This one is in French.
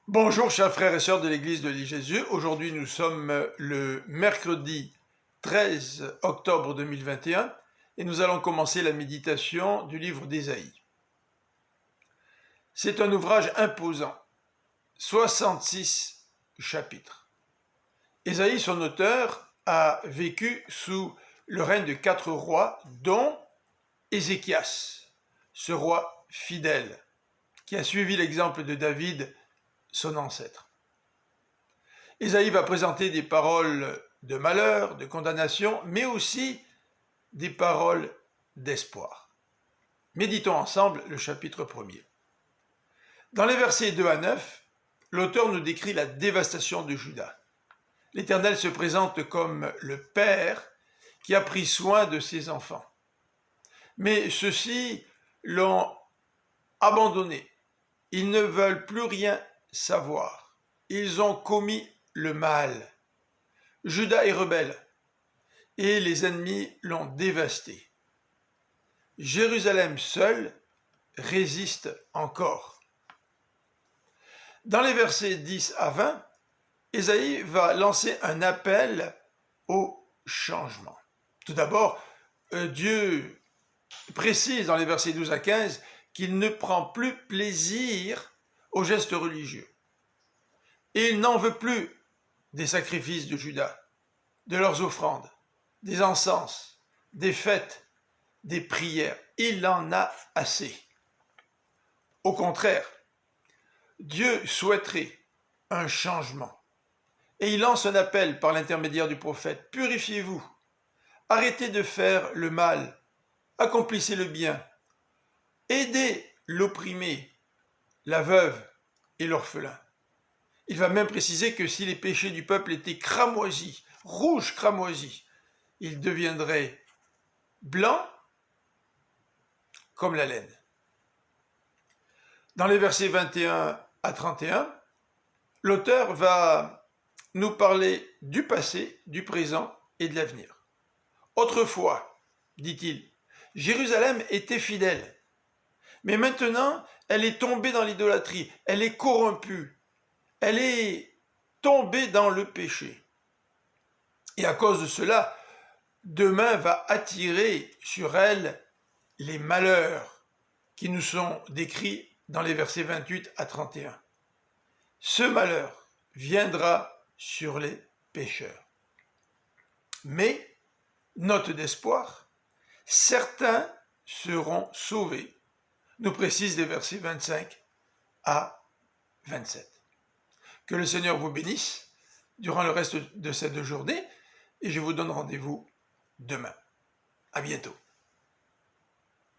Bonjour chers frères et sœurs de l'Église de Jésus. Aujourd'hui nous sommes le mercredi 13 octobre 2021 et nous allons commencer la méditation du livre d'Ésaïe. C'est un ouvrage imposant, 66 chapitres. Ésaïe, son auteur, a vécu sous le règne de 4 rois, dont Ézéchias, ce roi fidèle, qui a suivi l'exemple de David, son ancêtre. Ésaïe va présenter des paroles de malheur, de condamnation, mais aussi des paroles d'espoir. Méditons ensemble le chapitre 1er. Dans les versets 2 à 9, l'auteur nous décrit la dévastation de Juda. L'Éternel se présente comme le Père qui a pris soin de ses enfants. Mais ceux-ci l'ont abandonné. Ils ne veulent plus rien savoir. Ils ont commis le mal. Juda est rebelle et les ennemis l'ont dévasté. Jérusalem seule résiste encore. Dans les versets 10 à 20, Ésaïe va lancer un appel au changement. Tout d'abord, Dieu précise dans les versets 12 à 15 qu'il ne prend plus plaisir aux gestes religieux. Et il n'en veut plus des sacrifices de Juda, de leurs offrandes, des encens, des fêtes, des prières. Il en a assez. Au contraire, Dieu souhaiterait un changement. Et il lance un appel par l'intermédiaire du prophète. Purifiez-vous, arrêtez de faire le mal, accomplissez le bien, aidez l'opprimé, la veuve et l'orphelin. Il va même préciser que si les péchés du peuple étaient cramoisis, rouges cramoisis, ils deviendraient blancs comme la laine. Dans les versets 21 à 31, l'auteur va nous parler du passé, du présent et de l'avenir. Autrefois, dit-il, Jérusalem était fidèle, mais maintenant elle est tombée dans l'idolâtrie, elle est corrompue. Elle est tombée dans le péché. Et à cause de cela, demain va attirer sur elle les malheurs qui nous sont décrits dans les versets 28 à 31. Ce malheur viendra sur les pécheurs. Mais, note d'espoir, certains seront sauvés, nous précisent les versets 25 à 27. Que le Seigneur vous bénisse durant le reste de cette journée et je vous donne rendez-vous demain. À bientôt.